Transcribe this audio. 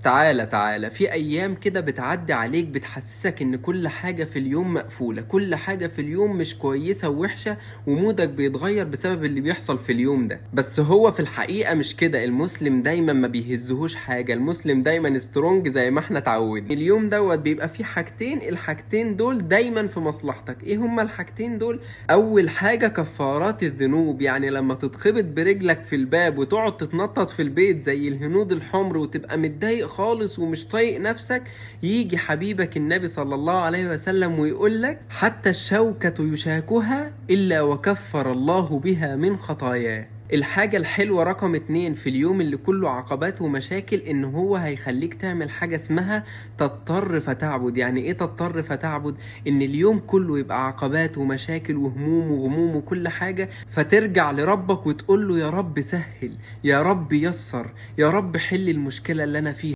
تعالى في ايام كده بتعدي عليك بتحسسك ان كل حاجة في اليوم مقفولة، كل حاجة في اليوم مش كويسة ووحشة، ومودك بيتغير بسبب اللي بيحصل في اليوم ده. بس هو في الحقيقة مش كده. المسلم دايما ما بيهزهوش حاجة، المسلم دايما سترونج زي ما احنا اتعودنا. اليوم دوت بيبقى فيه حاجتين، الحاجتين دول دايما في مصلحتك. ايه هما الحاجتين دول؟ اول حاجة كفارات الذنوب، يعني لما تتخبط برجلك في الباب وتقعد تتنطط في البيت زي الهنود الحمر وتبقى متضايق خالص ومش طايق نفسك، يجي حبيبك النبي صلى الله عليه وسلم ويقول لك: حتى الشوكة يشاكها إلا وكفر الله بها من خطاياه. الحاجة الحلوة رقم 2 في اليوم اللي كله عقبات ومشاكل، ان هو هيخليك تعمل حاجة اسمها تضطر فتعبد. يعني ايه تضطر فتعبد؟ ان اليوم كله يبقى عقبات ومشاكل وهموم وغموم وكل حاجة، فترجع لربك وتقول له: يا رب سهل، يا رب يسر، يا رب حل المشكلة اللي انا فيها.